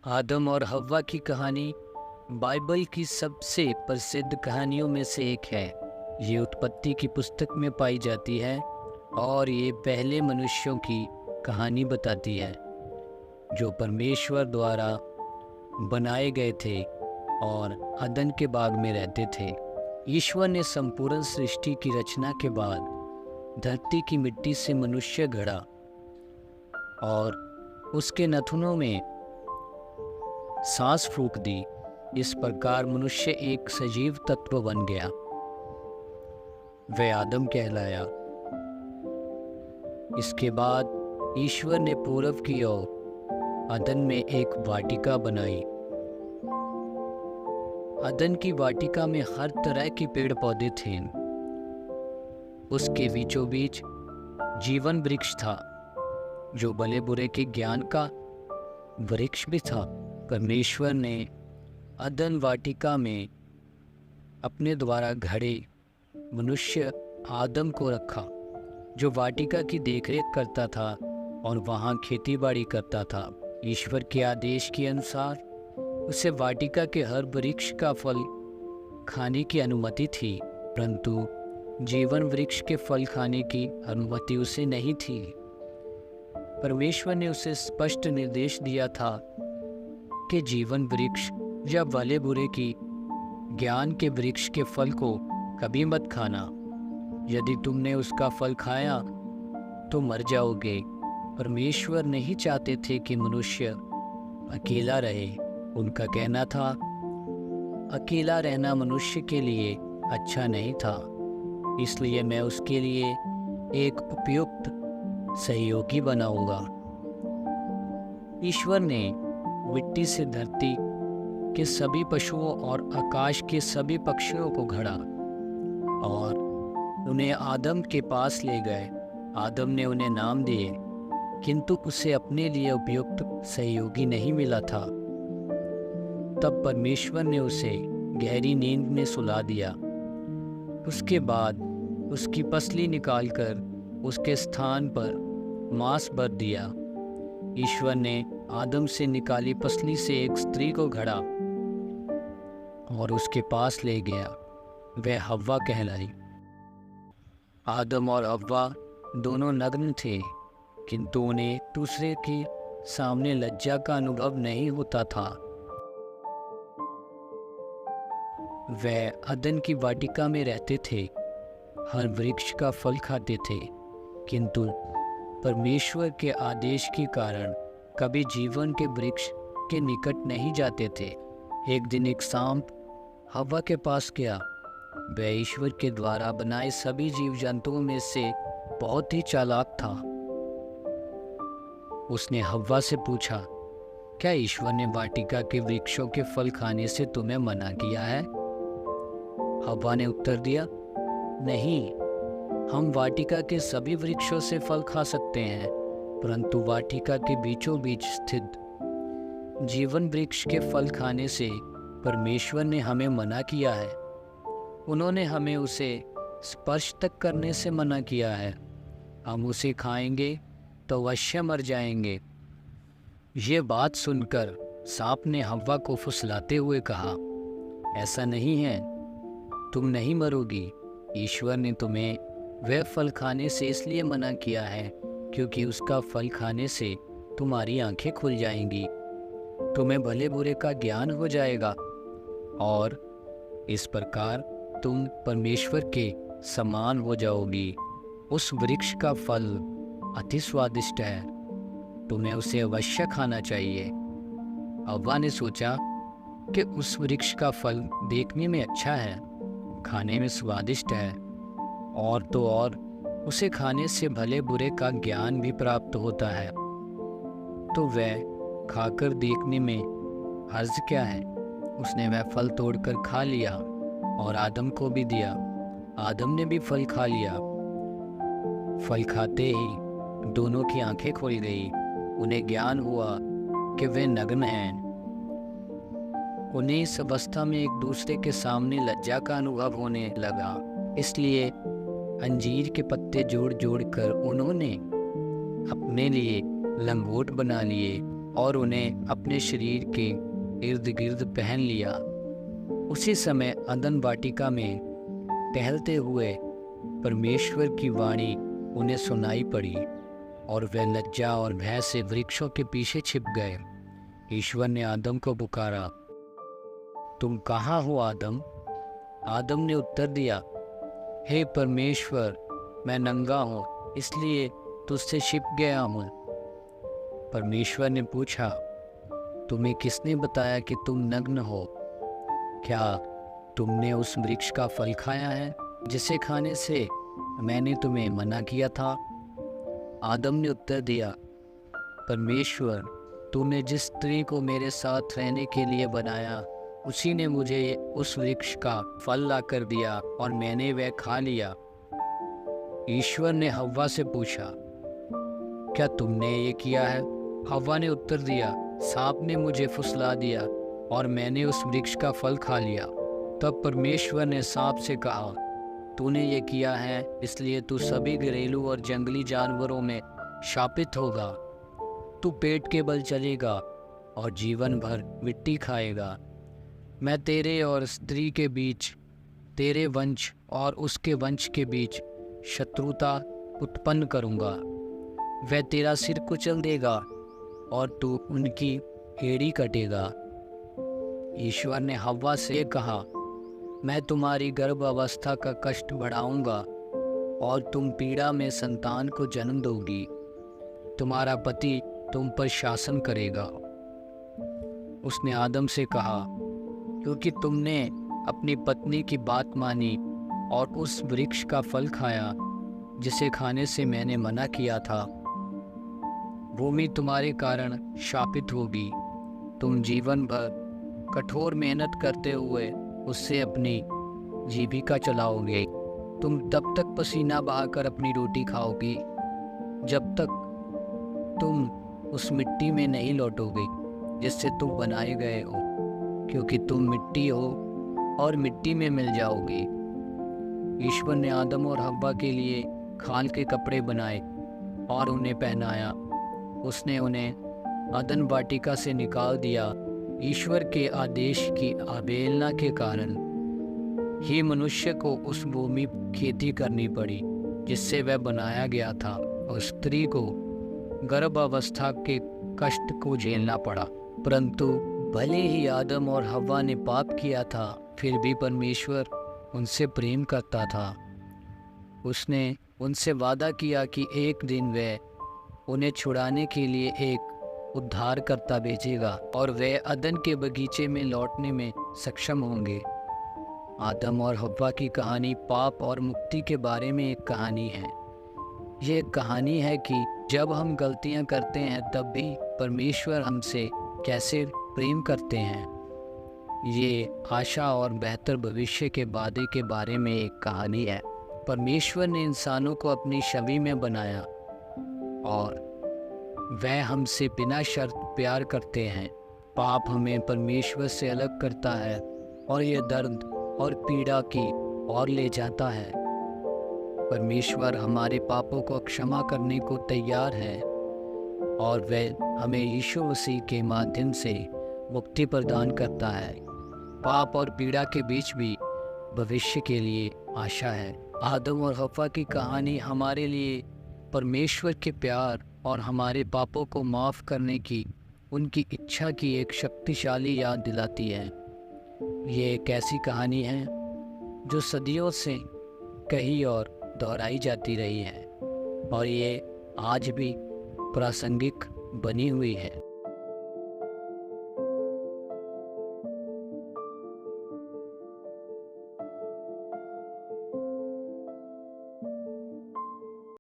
आदम और हव्वा की कहानी बाइबल की सबसे प्रसिद्ध कहानियों में से एक है। ये उत्पत्ति की पुस्तक में पाई जाती है और ये पहले मनुष्यों की कहानी बताती है जो परमेश्वर द्वारा बनाए गए थे और अदन के बाग में रहते थे। ईश्वर ने संपूर्ण सृष्टि की रचना के बाद धरती की मिट्टी से मनुष्य गढ़ा और उसके नथुनों में सांस फूंक दी। इस प्रकार मनुष्य एक सजीव तत्व बन गया। वह आदम कहलाया। इसके बाद ईश्वर ने पूरब की ओर अदन में एक वाटिका बनाई। अदन की वाटिका में हर तरह के पेड़ पौधे थे। उसके बीचों बीच जीवन वृक्ष था जो भले बुरे के ज्ञान का वृक्ष भी था। परमेश्वर ने अदन वाटिका में अपने द्वारा घड़े मनुष्य आदम को रखा जो वाटिका की देखरेख करता था और वहाँ खेतीबाड़ी करता था। ईश्वर के आदेश के अनुसार उसे वाटिका के हर वृक्ष का फल खाने की अनुमति थी, परंतु जीवन वृक्ष के फल खाने की अनुमति उसे नहीं थी। परमेश्वर ने उसे स्पष्ट निर्देश दिया था कि जीवन वृक्ष या भले बुरे की ज्ञान के वृक्ष के फल को कभी मत खाना। यदि तुमने उसका फल खाया तो मर जाओगे। परमेश्वर नहीं चाहते थे कि मनुष्य अकेला रहे। उनका कहना था अकेला रहना मनुष्य के लिए अच्छा नहीं था, इसलिए मैं उसके लिए एक उपयुक्त सहयोगी बनाऊंगा। ईश्वर ने मिट्टी से धरती के सभी पशुओं और आकाश के सभी पक्षियों को घड़ा और उन्हें आदम के पास ले गए। आदम ने उन्हें नाम दिए, किंतु उसे अपने लिए उपयुक्त सहयोगी नहीं मिला था। तब परमेश्वर ने उसे गहरी नींद में सुला दिया। उसके बाद उसकी पसली निकालकर उसके स्थान पर मांस भर दिया। ईश्वर ने आदम से निकाली पसली से एक स्त्री को घड़ा और उसके पास ले गया। वह हव्वा कहलाई। आदम और हव्वा दोनों नग्न थे, किंतु उन्हें एक दूसरे के सामने लज्जा का अनुभव नहीं होता था। वह अदन की वाटिका में रहते थे, हर वृक्ष का फल खाते थे, किंतु परमेश्वर के आदेश के कारण कभी जीवन के वृक्ष के निकट नहीं जाते थे। एक दिन एक सांप हव्वा के पास गया। वह ईश्वर के द्वारा बनाए सभी जीव जंतुओं में से बहुत ही चालाक था। उसने हव्वा से पूछा, क्या ईश्वर ने वाटिका के वृक्षों के फल खाने से तुम्हें मना किया है? हव्वा ने उत्तर दिया, नहीं, हम वाटिका के सभी वृक्षों से फल खा सकते हैं, परंतु वाटिका के बीचों बीच स्थित जीवन वृक्ष के फल खाने से परमेश्वर ने हमें मना किया है। उन्होंने हमें उसे स्पर्श तक करने से मना किया है। हम उसे खाएंगे तो अवश्य मर जाएंगे। ये बात सुनकर सांप ने हव्वा को फुसलाते हुए कहा, ऐसा नहीं है, तुम नहीं मरोगी। ईश्वर ने तुम्हें वह फल खाने से इसलिए मना किया है क्योंकि उसका फल खाने से तुम्हारी आंखें खुल जाएंगी, तुम्हें भले बुरे का ज्ञान हो जाएगा और इस प्रकार तुम परमेश्वर के समान हो जाओगी। उस वृक्ष का फल अति स्वादिष्ट है, तुम्हें उसे अवश्य खाना चाहिए। हव्वा ने सोचा कि उस वृक्ष का फल देखने में अच्छा है, खाने में स्वादिष्ट है और तो और उसे खाने से भले बुरे का ज्ञान भी प्राप्त होता है, तो वह खाकर देखने में हर्ज क्या है। उसने वह फल तोड़कर खा लिया और आदम को भी दिया। आदम ने भी फल खा लिया। फल खाते ही दोनों की आंखें खुल गई। उन्हें ज्ञान हुआ कि वे नग्न हैं। उन्हें इस अवस्था में एक दूसरे के सामने लज्जा का अनुभव होने लगा, इसलिए अंजीर के पत्ते जोड़ जोड़ कर उन्होंने अपने लिए लंगोट बना लिए और उन्हें अपने शरीर के इर्द गिर्द पहन लिया। उसी समय अदन वाटिका में टहलते हुए परमेश्वर की वाणी उन्हें सुनाई पड़ी और वे लज्जा और भय से वृक्षों के पीछे छिप गए। ईश्वर ने आदम को पुकारा, तुम कहाँ हो आदम? आदम ने उत्तर दिया, हे परमेश्वर, मैं नंगा हूँ, इसलिए तुझसे छिप गया हूँ। परमेश्वर ने पूछा, तुम्हें किसने बताया कि तुम नग्न हो? क्या तुमने उस वृक्ष का फल खाया है जिसे खाने से मैंने तुम्हें मना किया था? आदम ने उत्तर दिया, परमेश्वर, तूने जिस स्त्री को मेरे साथ रहने के लिए बनाया उसी ने मुझे उस वृक्ष का फल ला कर दिया और मैंने वह खा लिया। ईश्वर ने हव्वा से पूछा, क्या तुमने ये किया है? हव्वा ने उत्तर दिया, सांप ने मुझे फुसला दिया और मैंने उस वृक्ष का फल खा लिया। तब परमेश्वर ने सांप से कहा, तूने ये किया है इसलिए तू सभी घरेलू और जंगली जानवरों में शापित होगा। तू पेट के बल चलेगा और जीवन भर मिट्टी खाएगा। मैं तेरे और स्त्री के बीच, तेरे वंश और उसके वंश के बीच शत्रुता उत्पन्न करूँगा। वह तेरा सिर कुचल देगा और तू उनकी एड़ी कटेगा। ईश्वर ने हव्वा से कहा, मैं तुम्हारी गर्भ अवस्था का कष्ट बढ़ाऊंगा और तुम पीड़ा में संतान को जन्म दोगी। तुम्हारा पति तुम पर शासन करेगा। उसने आदम से कहा, क्योंकि तुमने अपनी पत्नी की बात मानी और उस वृक्ष का फल खाया जिसे खाने से मैंने मना किया था, भूमि तुम्हारे कारण शापित होगी। तुम जीवन भर कठोर मेहनत करते हुए उससे अपनी जीविका चलाओगे। तुम तब तक पसीना बहाकर अपनी रोटी खाओगी जब तक तुम उस मिट्टी में नहीं लौटोगे जिससे तुम बनाए गए हो, क्योंकि तुम मिट्टी हो और मिट्टी में मिल जाओगे। ईश्वर ने आदम और हव्वा के लिए खाल के कपड़े बनाए और उन्हें पहनाया। उसने उन्हें अदन वाटिका से निकाल दिया। ईश्वर के आदेश की अवहेलना के कारण ही मनुष्य को उस भूमि खेती करनी पड़ी जिससे वह बनाया गया था, और स्त्री को गर्भावस्था के कष्ट को झेलना पड़ा। परंतु भले ही आदम और हव्वा ने पाप किया था, फिर भी परमेश्वर उनसे प्रेम करता था। उसने उनसे वादा किया कि एक दिन वह उन्हें छुड़ाने के लिए एक उद्धारकर्ता भेजेगा और वे अदन के बगीचे में लौटने में सक्षम होंगे। आदम और हव्वा की कहानी पाप और मुक्ति के बारे में एक कहानी है। ये एक कहानी है कि जब हम गलतियां करते हैं तब भी परमेश्वर हमसे कैसे प्रेम करते हैं। ये आशा और बेहतर भविष्य के वादे के बारे में एक कहानी है। परमेश्वर ने इंसानों को अपनी छवि में बनाया और वह हमसे बिना शर्त प्यार करते हैं। पाप हमें परमेश्वर से अलग करता है और यह दर्द और पीड़ा की ओर ले जाता है। परमेश्वर हमारे पापों को क्षमा करने को तैयार है और वह हमें यीशु मसीह के माध्यम से मुक्ति प्रदान करता है। पाप और पीड़ा के बीच भी भविष्य के लिए आशा है। आदम और हव्वा की कहानी हमारे लिए परमेश्वर के प्यार और हमारे पापों को माफ़ करने की उनकी इच्छा की एक शक्तिशाली याद दिलाती है। ये एक ऐसी कहानी है जो सदियों से कही और दोहराई जाती रही है और ये आज भी प्रासंगिक बनी हुई है।